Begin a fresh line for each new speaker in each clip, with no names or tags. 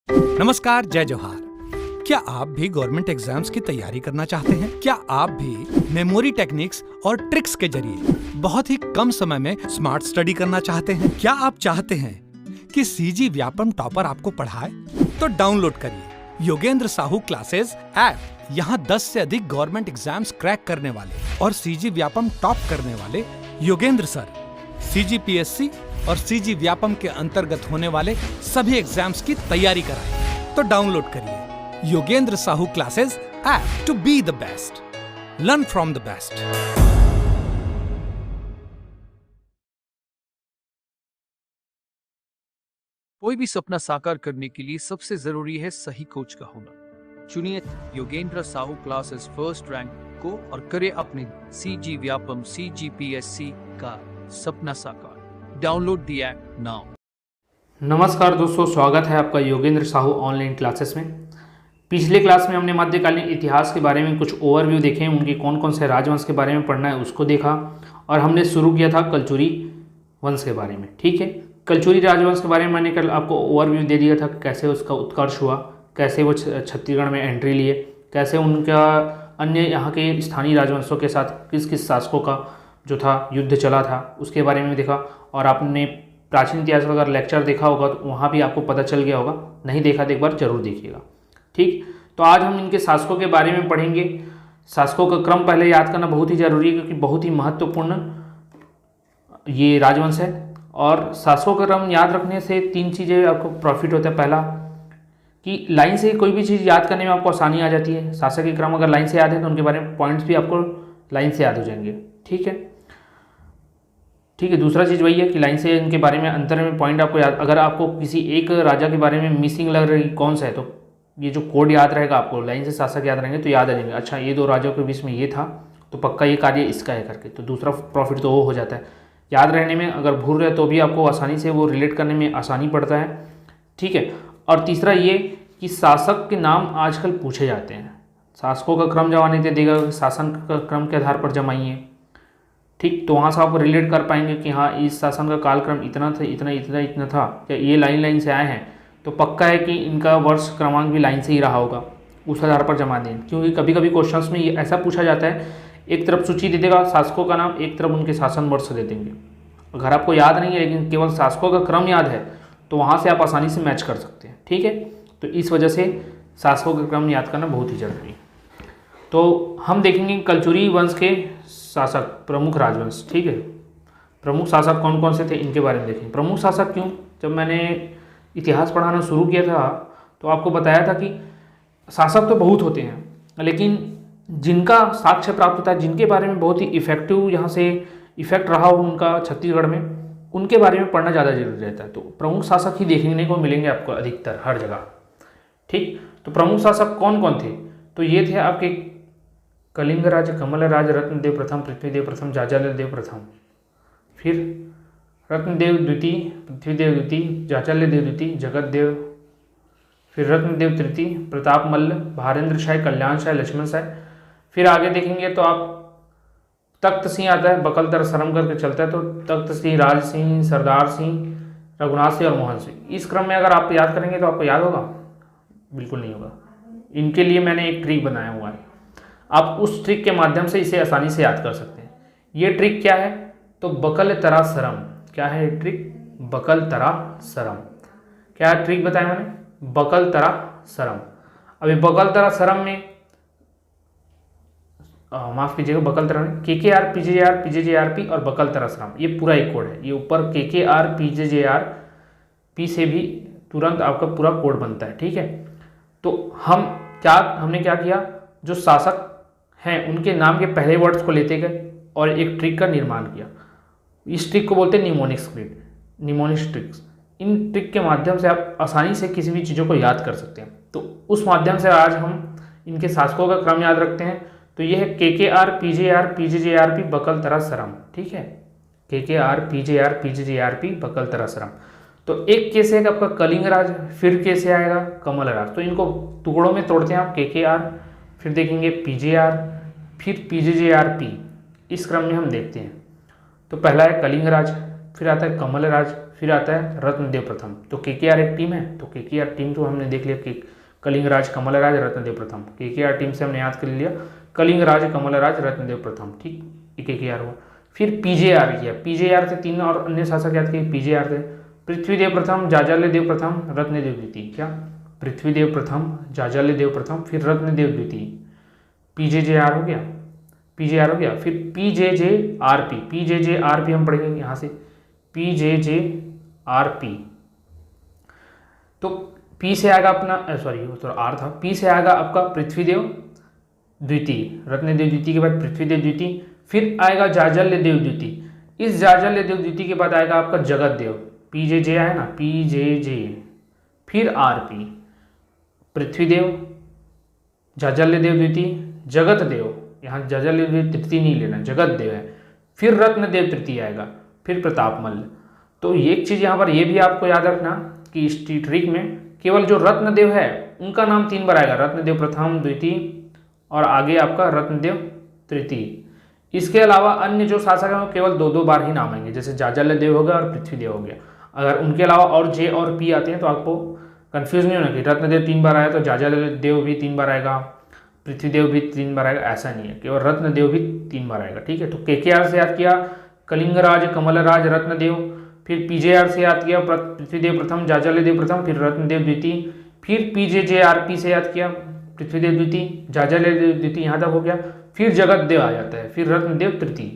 नमस्कार, जय जोहार। क्या आप भी गवर्नमेंट एग्जाम्स की तैयारी करना चाहते हैं? क्या आप भी मेमोरी टेक्निक्स और ट्रिक्स के जरिए बहुत ही कम समय में स्मार्ट स्टडी करना चाहते हैं? क्या आप चाहते हैं कि सीजी व्यापम टॉपर आपको पढ़ाए? तो डाउनलोड करिए योगेंद्र साहू क्लासेस ऐप। यहाँ 10 से अधिक गवर्नमेंट एग्जाम्स क्रैक करने वाले और सीजी व्यापम टॉप करने वाले योगेंद्र सर सीजीपीएससी और सीजी व्यापम के अंतर्गत होने वाले सभी एग्जाम्स की तैयारी कराएं। तो डाउनलोड करिए Yogendra Sahu classes app to be the best, learn from the best.
कोई भी सपना साकार करने के लिए सबसे जरूरी है सही कोच का होना। चुनिए Yogendra Sahu classes first rank को और करे अपने सीजी व्यापम सीजीपीएससी का सपना साकार। Download the app now.
नमस्कार दोस्तों, स्वागत है आपका योगेंद्र साहू ऑनलाइन क्लासेस में। पिछले क्लास में हमने मध्यकालीन इतिहास के बारे में कुछ ओवरव्यू देखे, उनके कौन कौन से राजवंश के बारे में पढ़ना है उसको देखा, और हमने शुरू किया था कलचुरी वंश के बारे में। ठीक है, कलचुरी राजवंश के बारे में मैंने कल आपको ओवरव्यू दे दिया था, कैसे उसका उत्कर्ष हुआ, कैसे वो छत्तीसगढ़ में एंट्री लिए, कैसे उनका अन्य यहाँ के स्थानीय राजवंशों के साथ किस किस शासकों का जो था युद्ध चला था, उसके बारे में देखा। और आपने प्राचीन इतिहास का अगर लेक्चर देखा होगा तो वहाँ भी आपको पता चल गया होगा, नहीं देखा तो एक बार जरूर देखिएगा। ठीक, तो आज हम इनके शासकों के बारे में पढ़ेंगे। शासकों का क्रम पहले याद करना बहुत ही जरूरी है, क्योंकि बहुत ही महत्वपूर्ण ये राजवंश है। और शासकों का क्रम याद रखने से 3 चीज़ें आपको प्रॉफिट होता है। पहला कि लाइन से कोई भी चीज़ याद करने में आपको आसानी आ जाती है। शासक के क्रम अगर लाइन से याद है तो उनके बारे में पॉइंट्स भी आपको लाइन से याद हो जाएंगे। ठीक है, दूसरा चीज़ वही है कि लाइन से इनके बारे में अंतर में पॉइंट आपको याद, अगर आपको किसी एक राजा के बारे में मिसिंग लग रही कौन सा है, तो ये जो कोड याद रहेगा आपको, लाइन से शासक याद रहेंगे तो याद आ जाएंगे। अच्छा, ये 2 राजाओं के बीच में ये था तो पक्का ये कार्य इसका है करके, तो दूसरा प्रॉफिट तो वो हो जाता है। याद रहने में अगर भूल रहे तो भी आपको आसानी से वो रिलेट करने में आसानी पड़ता है। ठीक है, और तीसरा ये कि शासक के नाम आजकल पूछे जाते हैं। शासकों का क्रम जमाने से देगा, शासन का क्रम के आधार पर जमाइए। ठीक, तो वहाँ से आप रिलेट कर पाएंगे कि हाँ, इस शासन का कालक्रम इतना था, इतना था, क्या ये लाइन से आए हैं तो पक्का है कि इनका वर्ष क्रमांक भी लाइन से ही रहा होगा, उस आधार पर जमा दें। क्योंकि कभी कभी क्वेश्चंस में ये ऐसा पूछा जाता है, एक तरफ सूची दे देगा शासकों का नाम, एक तरफ उनके शासन वर्ष दे देंगे। अगर आपको याद नहीं है लेकिन केवल शासकों का क्रम याद है तो वहाँ से आप आसानी से मैच कर सकते हैं। ठीक है, तो इस वजह से शासकों का क्रम याद करना बहुत ही जरूरी है। तो हम देखेंगे कलचुरी वंश के शासक, प्रमुख राजवंश। ठीक है, प्रमुख शासक कौन कौन से थे इनके बारे में देखेंगे। प्रमुख शासक क्यों, जब मैंने इतिहास पढ़ाना शुरू किया था तो आपको बताया था कि शासक तो बहुत होते हैं, लेकिन जिनका साक्ष्य प्राप्त होता है, जिनके बारे में बहुत ही इफेक्टिव यहाँ से इफेक्ट रहा हो उनका छत्तीसगढ़ में, उनके बारे में पढ़ना ज़्यादा जरूरी रहता है। तो प्रमुख शासक ही देखने को मिलेंगे आपको अधिकतर हर जगह। ठीक, तो प्रमुख शासक कौन कौन थे, तो ये थे आपके कलिंग राज, कमल राज, रत्नदेव प्रथम, पृथ्वीदेव प्रथम, जाचाल्यदेव प्रथम, फिर रत्नदेव द्वितीय, पृथ्वीदेव द्वितीय, जाचाल्यदेव द्वितीय, जगतदेव, फिर रत्नदेव तृतीय, प्रताप मल्ल, भारेंद्र शाह, कल्याण शाह, लक्ष्मण शाह। फिर आगे देखेंगे तो आप तख्त सिंह आता है, बकलतर सरम करके चलता है, तो तख्त सिंह, राज सिंह, सरदार सिंह, रघुनाथ सिंह और मोहन सिंह। इस क्रम में अगर आप याद करेंगे तो आपको याद होगा? बिल्कुल नहीं होगा। इनके लिए मैंने एक ट्रिक बनाया हुआ है, आप उस ट्रिक के माध्यम से इसे आसानी से याद कर सकते हैं। ये ट्रिक क्या है, तो बकल तरा सरम। क्या है ये ट्रिक? बकल तरा सरम। क्या ट्रिक बताया मैंने? बकल तरा सरम। अभी बकल तरा सरम में माफ कीजिएगा, बकल तरा में KKR, PJJR, PJJRP और बकल तरा सरम, ये पूरा एक कोड है। ये ऊपर KKR, PJJRP से भी तुरंत आपका पूरा कोड बनता है। ठीक है, तो हमने क्या किया, जो शासक हैं उनके नाम के पहले वर्ड्स को लेते गए और एक ट्रिक का निर्माण किया। इस ट्रिक को बोलते हैं निमोनिक्स ग्रिड, निमोनिक्स ट्रिक्स। इन ट्रिक के माध्यम से आप आसानी से किसी भी चीज़ों को याद कर सकते हैं। तो उस माध्यम से आज हम इनके शासकों का क्रम याद रखते हैं। तो ये है KKR, PJR, PJJRP, बकल तरा सरम। ठीक है, KKR, PJR, PJJRP, बकल तरा सरम। तो एक केस है आपका कलिंग राज, फिर कैसे आएगा कमल राज। तो इनको टुकड़ों में तोड़ते हैं आप, KKR, फिर देखेंगे PJR, फिर PJJRP। इस क्रम में हम देखते हैं। तो पहला है कलिंग राज, फिर आता है कमल राज, फिर आता है रत्नदेव प्रथम। तो केकेआर एक टीम है, तो केकेआर टीम तो हमने देख लिया कि कलिंगराज, कमलराज, रत्नदेव प्रथम। केकेआर टीम से हमने याद कर लिया कलिंगराज, कमलराज, रत्नदेव प्रथम, ठीक, ये केकेआर हुआ। फिर पीजेआर किया, पीजेआर से 3 और अन्य शासक याद किए। पीजेआर से पृथ्वीदेव प्रथम, जाजाल्यदेव प्रथम, रत्नदेव द्वितीय। क्या? पृथ्वीदेव प्रथम, जाजाल्यदेव प्रथम, फिर रत्नदेव द्वितीय। पीजेजेआर हो गया, पीजेआर हो गया। फिर पीजेजेआरपी, पीजेजेआरपी हम पढ़ेंगे यहाँ से, पीजेजेआरपी। तो पी से आएगा अपना, सॉरी वो तो आर था, पी से आएगा आपका पृथ्वीदेव द्वितीय, रत्नदेव द्वितीय के बाद पृथ्वीदेव द्वितीय, फिर आएगा जाजल्यदेव द्वितीय। इस जाजल्यदेव द्वितीय के बाद आएगा आपका जगतदेव, पीजेजे आया ना, पीजेजे, फिर आरपी, पृथ्वीदेव, जाजल्यदेव द्वितीय, जगतदेव, यहाँ जाजल्यदेव तृतीय नहीं लेना, जगतदेव है, फिर रत्नदेव तृतीय आएगा, फिर प्रतापमल्ल। तो ये एक चीज यहाँ पर ये भी आपको याद रखना कि इस ट्रिक में केवल जो रत्नदेव है उनका नाम 3 बार आएगा, रत्नदेव प्रथम, द्वितीय और आगे आपका रत्नदेव तृतीय। इसके अलावा अन्य जो शासक हैं वो केवल 2-2 बार ही नाम आएंगे, जैसे जाजल्यदेव हो गया और पृथ्वीदेव हो गया। अगर उनके अलावा और जे और पी आते हैं तो आपको कंफ्यूज नहीं होना कि रत्नदेव 3 बार आया तो जाजल्यदेव भी 3 बार आएगा, पृथ्वीदेव भी 3 बार आएगा, ऐसा नहीं है, केवल रत्नदेव भी 3 बार आएगा, ठीक है। तो केकेआर से याद किया कलिंगराज, कमलराज, रत्नदेव, फिर पीजेआर से याद किया पृथ्वीदेव प्रथम, जाजल्यदेव प्रथम, फिर रत्नदेव द्वितीय, फिर पीजेजेआरपी से याद किया पृथ्वीदेव द्वितीय, जाजल्यदेव द्वितीय, यहाँ तक हो गया, फिर जगतदेव आ जाता है, फिर रत्नदेव तृतीय,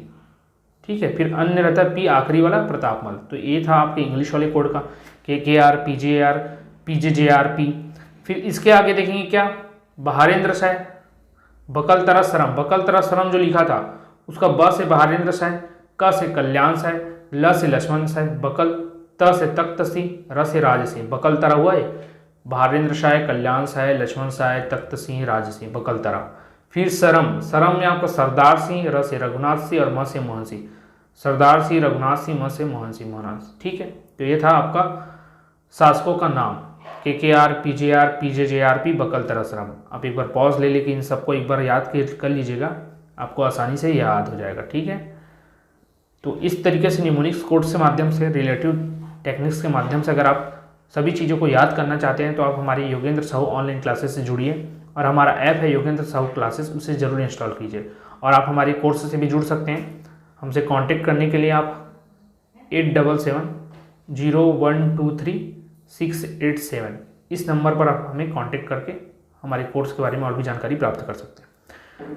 ठीक है, फिर अन्य रहता है पी आखिरी वाला प्रतापमल। तो ये था आपके इंग्लिश वाले कोड का केकेआर, पीजेआर, पीजेजेआरपी। फिर इसके आगे देखेंगे क्या, बहारेंद्र शाह, बकल तरसरम, बकल तरसरम जो लिखा था उसका ब से बहारेंद्र शाह, क से कल्याण शाह, ल से लक्ष्मण शाह, बकल, त से तख्त सिंह, र से राज सिंह, बकल तरा हुआ है, बहारेंद्र शाह, कल्याण शाह, लक्ष्मण शाह, तख्त सिंह, राज सिंह, बकल तरा। फिर सरम, सरम में आपका सरदार सिंह, र से रघुनाथ सिंह और म से मोहन सिंह, सरदार सिंह, रघुनाथ सिंह, म से मोहन सिंह, मोहनाथ, ठीक है। तो ये था आपका शासकों का नाम, केकेआर, पीजेआर, पीजेजेआरपी, बकल तरसरम। आप एक बार पॉज ले लेके इन सबको एक बार याद कर लीजिएगा, आपको आसानी से याद हो जाएगा, ठीक है। तो इस तरीके से निमोनिक्स कोड्स के माध्यम से, रिलेटिव टेक्निक्स के माध्यम से अगर आप सभी चीज़ों को याद करना चाहते हैं तो आप हमारी योगेंद्र साहू ऑनलाइन क्लासेस से जुड़िए, और हमारा ऐप है योगेंद्र साहू क्लासेस, उसे ज़रूर इंस्टॉल कीजिए। और आप हमारे कोर्स से भी जुड़ सकते हैं। हमसे कांटेक्ट करने के लिए आप 8770123687 इस नंबर पर आप हमें कांटेक्ट करके हमारे कोर्स के बारे में और भी जानकारी प्राप्त कर सकते हैं,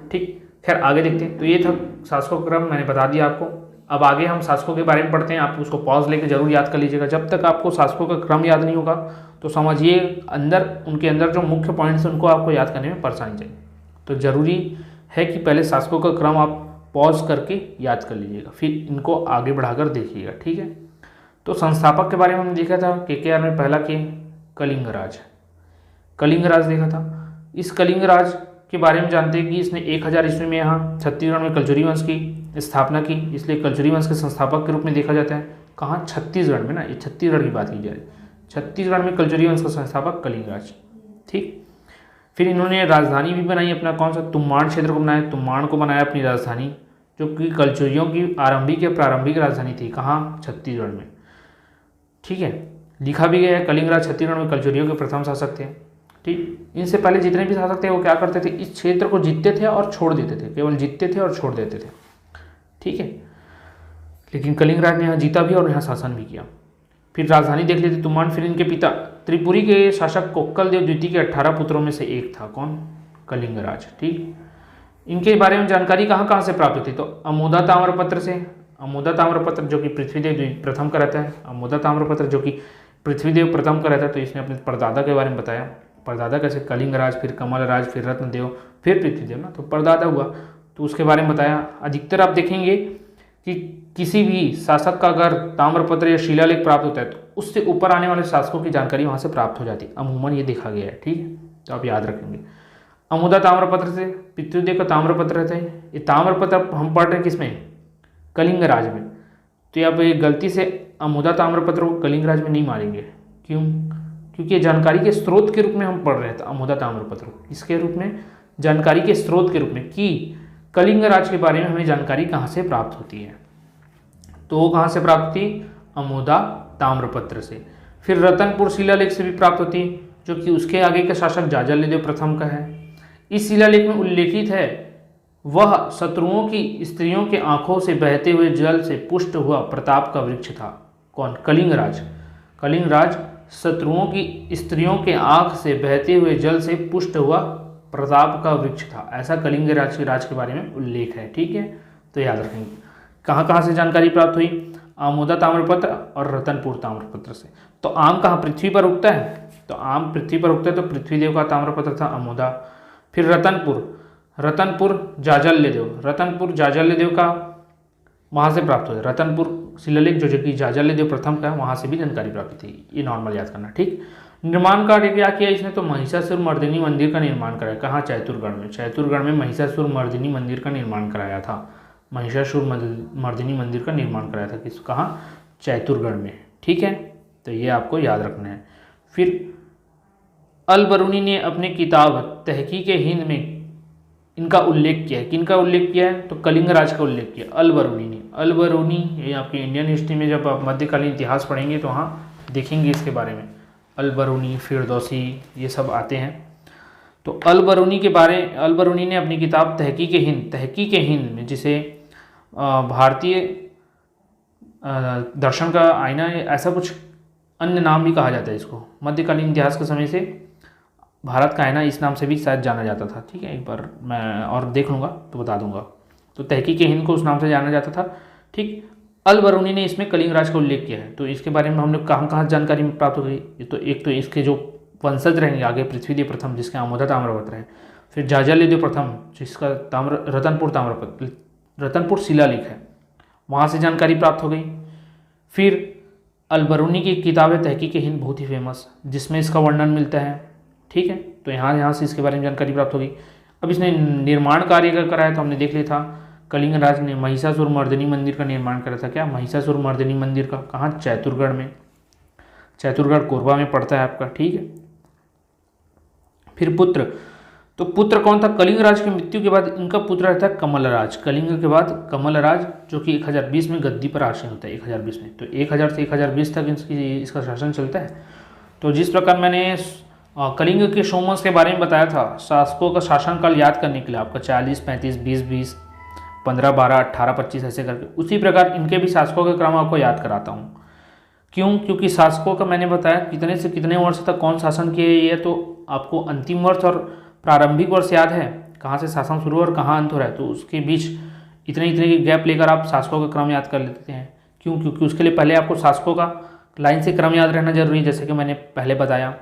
ठीक। खैर आगे देखते हैं। तो ये था शासकों का क्रम, मैंने बता दिया आपको। अब आगे हम शासकों के बारे में पढ़ते हैं, आप उसको पॉज लेके जरूर याद कर लीजिएगा। जब तक आपको शासकों का क्रम याद नहीं होगा तो समझिए उनके अंदर जो मुख्य पॉइंट्स हैं उनको आपको याद करने में परेशानी चाहिए। तो ज़रूरी है कि पहले शासकों का क्रम आप पॉज करके याद कर लीजिएगा, फिर इनको आगे बढ़ाकर देखिएगा, ठीक है। तो संस्थापक के बारे में हमने देखा था, केकेआर में पहला के कलिंगराज, कलिंगराज देखा था। इस कलिंगराज के बारे में जानते हैं कि इसने 1000 ईस्वी में यहाँ छत्तीसगढ़ में कलचुरी वंश की स्थापना की, इसलिए कलचुरी वंश के संस्थापक के रूप में देखा जाता है। कहाँ? छत्तीसगढ़ में ना, ये छत्तीसगढ़ की बात की जाए, छत्तीसगढ़ में कलचुरी वंश का संस्थापक कलिंगराज, ठीक। फिर इन्होंने राजधानी भी बनाई अपना, कौन सा? तुम्बाड़ क्षेत्र को बनाया, तुम्बाड़ को बनाया अपनी राजधानी, जो कि कलचुरियों की प्रारंभिक राजधानी थी। कहाँ? छत्तीसगढ़ में, ठीक है। लिखा भी गया है कलिंगराज छत्तीसगढ़ में कलचुरियों के प्रथम शासक थे, ठीक। इनसे पहले जितने भी शासक थे वो क्या करते थे, इस क्षेत्र को जीतते थे और छोड़ देते थे, केवल जीतते थे और छोड़ देते थे, ठीक है। लेकिन कलिंगराज ने यहाँ जीता भी और यहाँ शासन भी किया। फिर राजधानी देख लेते तुम्बाड़। फिर इनके पिता त्रिपुरी के शासक कोक्कलदेव द्वितीय के 18 पुत्रों में से एक था, कौन? कलिंगराज, ठीक। इनके बारे में जानकारी कहाँ कहाँ से प्राप्त होती? तो अमोदा ताम्रपत्र से, अमोदा ताम्रपत्र जो कि पृथ्वीदेव प्रथम का रहता है, अमोदा ताम्रपत्र जो कि पृथ्वीदेव प्रथम का रहता है। तो इसने अपने परदादा के बारे में बताया, परदादा कैसे? कलिंगराज, फिर कमलराज, फिर रत्नदेव, फिर पृथ्वीदेव ना, तो परदादा हुआ, तो उसके बारे में बताया। अधिकतर आप देखेंगे कि किसी भी शासक का अगर ताम्रपत्र या शिलालेख प्राप्त होता है तो उससे ऊपर आने वाले शासकों की जानकारी वहाँ से प्राप्त हो जाती है, अमूमन ये देखा गया है, ठीक है। तो आप याद रखेंगे। अमोदा ताम्रपत्र से पृथ्वीदेव का ताम्रपत्र रहता है। ये ताम्रपत्र हम पढ़ रहे हैं किसमें? कलिंगराज में। तो यहाँ पे गलती से अमोदा ताम्रपत्र को कलिंगराज में नहीं मारेंगे, क्यों? क्योंकि ये जानकारी के स्रोत के रूप में हम पढ़ रहे थे अमोदा ताम्रपत्र को। इसके रूप में, जानकारी के स्रोत के रूप में, कि कलिंगराज के बारे में हमें जानकारी कहाँ से प्राप्त होती है, तो वो कहाँ से प्राप्त थी? अमोदा ताम्रपत्र से। फिर रतनपुर शिलालेख से भी प्राप्त होती है, जो कि उसके आगे का शासक जाज्जल्यदेव प्रथम का है। इस शिलालेख में उल्लेखित है वह शत्रुओं की स्त्रियों के आंखों से बहते हुए जल से पुष्ट हुआ प्रताप का वृक्ष था। कौन? कलिंगराज। कलिंगराज शत्रुओं की स्त्रियों के आंख से बहते हुए जल से पुष्ट हुआ प्रताप का वृक्ष था, ऐसा कलिंगराज के राज के बारे में उल्लेख है। ठीक है, तो याद रखेंगे। कहाँ कहाँ से जानकारी प्राप्त हुई? आमोदा ताम्रपत्र और रतनपुर ताम्रपत्र से। तो आम कहाँ? पृथ्वी पर उगता है, तो आम पृथ्वी पर उगता है, तो पृथ्वीदेव का ताम्रपत्र था आमोदा। फिर रतनपुर जाज्जल्यदेव, रतनपुर जाज्जल्यदेव का वहाँ से प्राप्त हुआ। रतनपुर शिलालेख जो कि जाज्जल्यदेव प्रथम का है, वहाँ से भी जानकारी प्राप्त थी। ये नॉर्मल याद करना। ठीक, निर्माण कार्य क्या किया इसने? तो महिषासुर मर्दिनी मंदिर का निर्माण कराया। कहाँ? चैतुरगढ़ में। चैतुरगढ़ में महिषासुर मर्दिनी मंदिर का निर्माण कराया था। महिषासुर मर्दिनी मंदिर का निर्माण कराया था किस? कहाँ? चैतुरगढ़ में। ठीक है, तो ये आपको याद रखना है। फिर अल बरूनी ने अपनी किताब तहकीक हिंद में इनका उल्लेख किया है। किनका उल्लेख किया है? तो कलिंगराज का उल्लेख किया अल बरूनी ने। अल बरूनी ये आपकी इंडियन हिस्ट्री में जब आप मध्यकालीन इतिहास पढ़ेंगे तो वहाँ देखेंगे इसके बारे में। अल बरूनी, फिरदौसी, ये सब आते हैं। तो अल बरूनी ने अपनी किताब तहकीक हिंद में, जिसे भारतीय दर्शन का आईना, ऐसा कुछ अन्य नाम भी कहा जाता है इसको, मध्यकालीन इतिहास के समय से भारत का आईना इस नाम से भी शायद जाना जाता था। ठीक है, एक बार मैं और देख लूँगा तो बता दूंगा। तो तहकीक हिंद को उस नाम से जाना जाता था। ठीक, अल बरूनी ने इसमें कलिंगराज का उल्लेख किया है। तो इसके बारे में हमने कहाँ कहाँ जानकारी प्राप्त हो गई? तो एक तो इसके जो वंशज रहेंगे आगे, पृथ्वीदेव प्रथम जिसके आमोदा ताम्रपत्र है, फिर जाज्जल्यदेव प्रथम जिसका रतनपुर शिलालेख है, वहाँ से जानकारी प्राप्त हो गई। फिर अल बरूनी की किताब है तहकीक हिंद, बहुत ही फेमस, जिसमें इसका वर्णन मिलता है। ठीक है, तो यहाँ से इसके बारे में जानकारी प्राप्त हो गई। अब इसने निर्माण कार्य का कराया तो हमने देख लिया था। कलिंगराज ने महिषासुर मर्दिनी मंदिर का निर्माण करा था। क्या? महिषासुर मर्दिनी मंदिर का। कहाँ? चैतुरगढ़ में। चैतुरगढ़ कोरबा में पड़ता है आपका। ठीक है, फिर पुत्र, तो पुत्र कौन था? कलिंगराज की मृत्यु के बाद इनका पुत्र रहता है कमलराज। कलिंग के बाद कमलराज, जो कि 1020 में गद्दी पर आसीन होता है। 1020 में, तो 1000 से 1020 तक इसका शासन चलता है। तो जिस प्रकार मैंने कलिंग के सोमवंश के बारे में बताया था, शासकों का शासनकाल याद करने के लिए आपका 40, 35, 20, 20, 15, 12, 18, 25 ऐसे करके, उसी प्रकार इनके भी शासकों के क्रम आपको याद कराता हूँ। क्यों? क्योंकि शासकों का मैंने बताया कितने से कितने वर्ष तक कौन शासन किए, ये तो आपको अंतिम वर्ष और प्रारंभिक वर्ष याद है, कहाँ से शासन शुरू और कहाँ अंत हो रहा है। तो उसके बीच इतने की गैप लेकर आप शासकों का क्रम याद कर लेते हैं। क्यों? क्योंकि उसके लिए पहले आपको शासकों का लाइन से क्रम याद रहना जरूरी है। जैसे कि मैंने पहले बताया,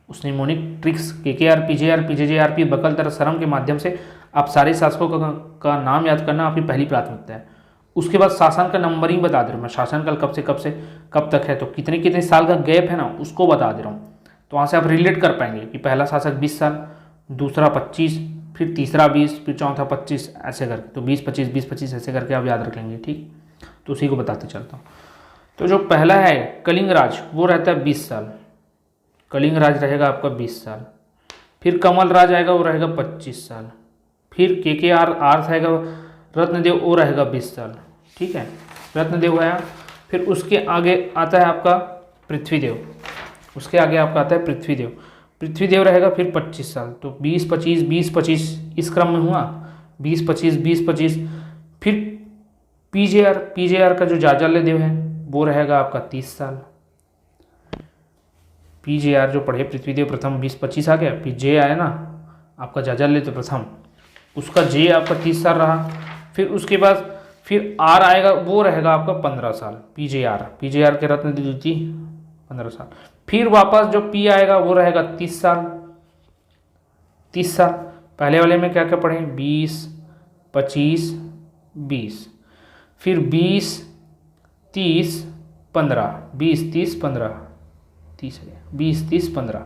उस mnemonic tricks KKR, PJR, PJJRP, बकल तरसरम के माध्यम से आप सारे शासकों का नाम याद करना आपकी पहली प्राथमिकता है। उसके बाद शासन का नंबरिंग बता दे रहा हूँ मैं, शासनकाल कब से कब तक है, तो कितने साल का गैप है ना, उसको बता दे रहा हूँ। तो वहाँ से आप रिलेट कर पाएंगे कि पहला शासक 20 साल, दूसरा 25, फिर तीसरा 20, फिर चौथा 25, ऐसे करके। तो 20-25, 20-25 ऐसे करके आप याद रख लेंगे। ठीक, तो उसी को बताते चलता हूँ। तो जो पहला है कलिंगराज, वो रहता है 20 साल। कलिंगराज रहेगा आपका 20 साल। फिर कमलराज आएगा, वो रहेगा 25 साल। फिर KKR आएगा, रत्नदेव, वो रहेगा 20 साल। ठीक है, रत्नदेव आया। फिर उसके आगे आता है आपका पृथ्वीदेव, उसके आगे आपका आता है पृथ्वीदेव रहेगा फिर 25 साल। तो 20-25, 20-25 इस क्रम में हुआ, 20-25, 20-25। फिर PJR का जो जाज्जल्यदेव है वो रहेगा आपका 30 साल। PJR जो पढ़े पृथ्वीदेव प्रथम 20-25 आ गया, फिर J आया ना आपका जाज्जल्यदेव प्रथम, उसका J आपका 30 साल रहा। फिर उसके बाद फिर R आएगा, वो रहेगा आपका 15 साल। PJR के रत्नदेव जी 15 साल। फिर वापस जो P आएगा वो रहेगा 30 साल। पहले वाले में क्या क्या पढ़े? 20, 25, 20। फिर 20, 30, 15, 20, 30, 15, 30 है, 20, 30, 15।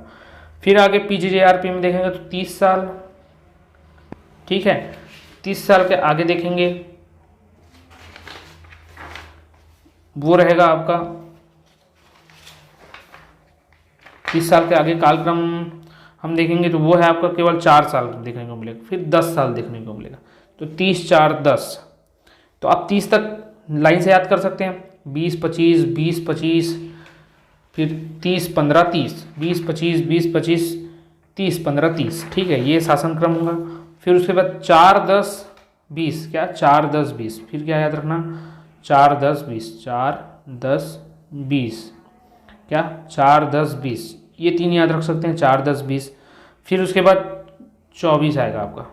फिर आगे PJJRP में देखेंगे तो 30 साल। ठीक है, 30 साल के आगे देखेंगे वो रहेगा आपका 30 साल के आगे कालक्रम हम देखेंगे तो वो है आपका केवल 4 साल देखने को मिलेगा। फिर 10 साल देखने को मिलेगा। तो 30, 4, 10। तो आप 30 तक लाइन से याद कर सकते हैं। 20, 25, 20, 25, फिर 30 15 30, 20 25 20 25 30 15 30, ठीक है, ये शासन क्रम होगा। फिर उसके बाद 4 10 20, क्या 4 10 20, फिर क्या याद रखना 4 10 20, 4 10 20, क्या 4 10 20, ये 3 याद रख सकते हैं, 4 10 20। फिर उसके बाद 24 आएगा आपका,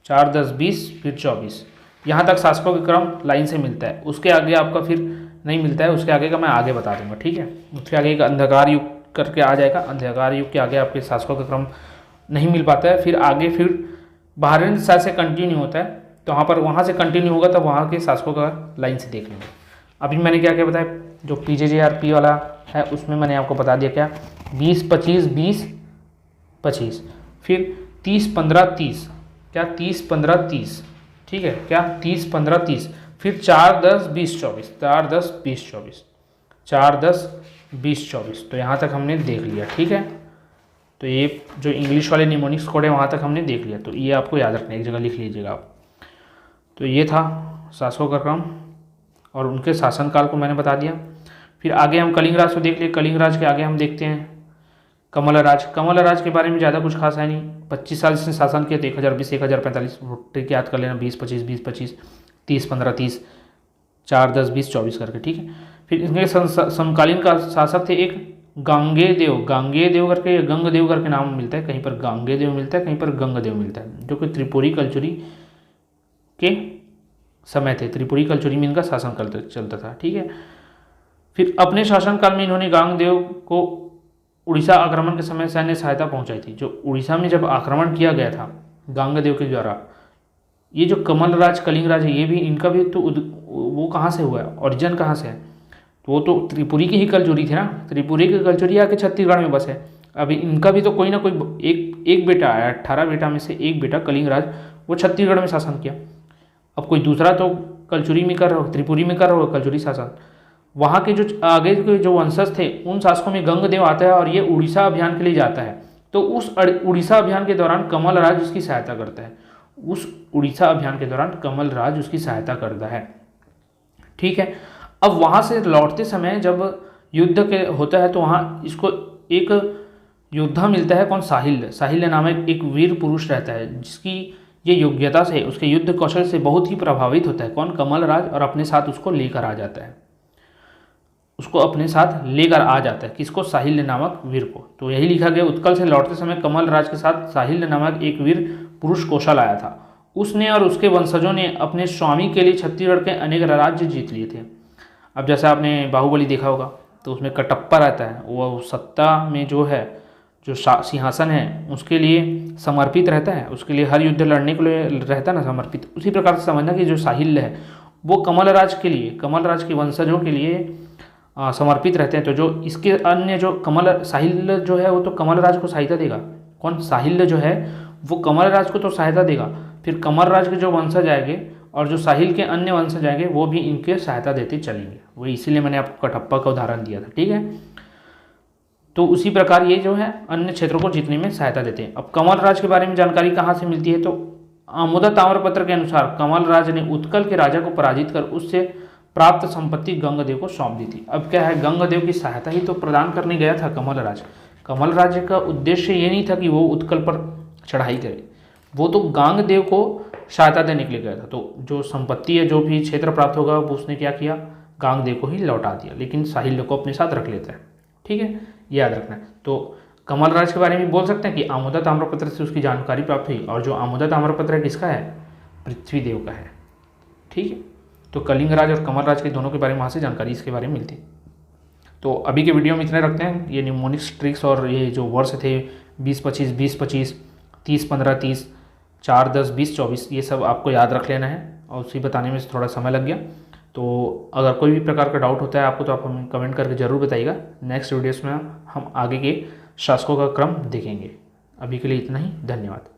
4 10 20 फिर 24। यहाँ तक शासकों का क्रम लाइन से मिलता है, उसके आगे आपका फिर नहीं मिलता है, उसके आगे का मैं आगे बता दूंगा, ठीक है। उसके आगे एक अंधकार युग करके आ जाएगा, अंधकार युग के आगे आपके शासकों का क्रम नहीं मिल पाता है। फिर आगे फिर बाहरी दिशा से कंटिन्यू होता है, तो वहाँ से कंटिन्यू होगा तब वहाँ के शासकों का लाइन से देख लेंगे। अभी मैंने क्या क्या बताया, जो PJJRP वाला है उसमें मैंने आपको बता दिया क्या 20 25 20 25, फिर 30 15 30, क्या 30 15 30, ठीक है, क्या 30 15 30, फिर 4 10 20 24, 4 10 20 24, 4 10 20 24। तो यहाँ तक हमने देख लिया, ठीक है। तो ये जो इंग्लिश वाले निमोनिक्स कोड है वहाँ तक हमने देख लिया, तो ये आपको याद रखना है, एक जगह लिख लीजिएगा आप। तो ये था शासकों का क्रम और उनके शासनकाल को मैंने बता दिया। फिर आगे हम कलिंग राज को देख लिए, कलिंग राज के आगे हम देखते हैं कमल राज। कमल राज के बारे में ज़्यादा कुछ खास है नहीं, 25 साल इसने शासन किया, तो 1020 1045 ट्रिक याद कर लेना, 20 25 20 25 30 15 30 4 10 20 24 करके, ठीक है। फिर इनके समकालीन का शासक थे एक गांगेयदेव करके, गंगदेव करके नाम मिलता है, कहीं पर गांगेयदेव मिलता है, कहीं पर गंगदेव मिलता है, जो कि त्रिपुरी कल्चुरी के समय थे, त्रिपुरी कल्चुरी में इनका शासन चलता था, ठीक है। फिर अपने शासनकाल में इन्होंने गांगदेव को उड़ीसा आक्रमण के समय सैन्य सहायता पहुंचाई थी। जो उड़ीसा में जब आक्रमण किया गया था गांगदेव के द्वारा, ये जो कमल राज कलिंग राज है ये भी इनका भी तो वो कहाँ से हुआ है, ओरिजिन कहाँ से है, तो वो तो त्रिपुरी की ही कल्चुरी थी ना, त्रिपुरी की कल्चुरी आके छत्तीसगढ़ में बस है। अभी इनका भी तो कोई ना कोई एक बेटा आया, 18 बेटा में से एक बेटा कलिंग राज, वो छत्तीसगढ़ में शासन किया। अब कोई दूसरा तो कल्चुरी में कर रहा हो, त्रिपुरी में कर रहा हो कल्चुरी शासन, वहाँ के जो आगे के जो वंशज थे उन शासकों में गंगदेव आता है और ये उड़ीसा अभियान के लिए जाता है। तो उस उड़ीसा अभियान के दौरान कमल राज उसकी सहायता करता है, उस उड़ीसा अभियान के दौरान कमल राज उसकी सहायता करता है, ठीक है। अब वहाँ से लौटते समय जब युद्ध के होता है तो वहाँ इसको एक योद्धा मिलता है, कौन, साहिल्य नामक एक वीर पुरुष रहता है, जिसकी ये योग्यता से उसके युद्ध कौशल से बहुत ही प्रभावित होता है, कौन, कमल राज, और अपने साथ उसको लेकर आ जाता है, उसको अपने साथ लेकर आ जाता है, किसको, साहिल्य नामक वीर को। तो यही लिखा गया, उत्कल से लौटते समय कमल राज के साथ साहिल्य नामक एक वीर पुरुष कौशल आया था। उसने और उसके वंशजों ने अपने स्वामी के लिए छत्तीसगढ़ के अनेक राज्य जीत लिए थे। अब जैसा आपने बाहुबली देखा होगा तो उसमें कटप्पा रहता है, वो सत्ता में जो है जो सिंहासन है उसके लिए समर्पित रहता है, उसके लिए हर युद्ध लड़ने के लिए रहता है ना समर्पित। उसी प्रकार से समझना कि जो साहिल्य है वो कमल राज के लिए, कमल राज के वंशजों के लिए समर्पित रहते हैं। तो जो इसके अन्य जो साहिल्य जो है वो तो कमल राज को सहायता देगा, कौन, साहिल्य जो है वो कमल राज को तो सहायता देगा, फिर कमल राज के जो वंशज आएंगे और जो साहिल के अन्य वंशज आएंगे वो भी इनके सहायता देते चलेंगे। वही इसीलिए मैंने आपको कटप्पा का उदाहरण दिया था, ठीक है। तो उसी प्रकार ये जो है अन्य क्षेत्रों को जीतने में सहायता देते हैं। अब कमल राज के बारे में जानकारी कहाँ से मिलती है, तो आमोदा ताम्रपत्र के अनुसार कमल राज ने उत्कल के राजा को पराजित कर उससे प्राप्त संपत्ति गंगदेव को सौंप दी थी। अब क्या है, गंगदेव की सहायता ही तो प्रदान करने गया था कमल राज। कमल राज का उद्देश्य ये नहीं था कि वो उत्कल पर चढ़ाई करे, वो तो गांगदेव को सहायता देने के लिए गया था। तो जो संपत्ति है, जो भी क्षेत्र प्राप्त होगा वो उसने क्या किया, गांगदेव को ही लौटा दिया, लेकिन साहिल्य को अपने साथ रख लेता है, ठीक है, ये याद रखना है। तो कमल राज के बारे में बोल सकते हैं कि आमोदा ताम्रपत्र से उसकी जानकारी प्राप्त हुई, और जो आमोदा ताम्रपत्र है किसका है, पृथ्वीदेव का है, ठीक है। तो कलिंग राज और कमल राज के दोनों के बारे में वहाँ से जानकारी इसके बारे में मिलती है। तो अभी के वीडियो में इतने रखते हैं। ये निमोनिक्स ट्रिक्स और ये जो वर्ष थे 20 25 20 25 30 15 30 4 10 20 24 ये सब आपको याद रख लेना है, और उसी बताने में थोड़ा समय लग गया। तो अगर कोई भी प्रकार का डाउट होता है आपको तो आप हमें कमेंट करके ज़रूर बताइएगा। नेक्स्ट वीडियोस में हम आगे के शासकों का क्रम देखेंगे। अभी के लिए इतना ही, धन्यवाद।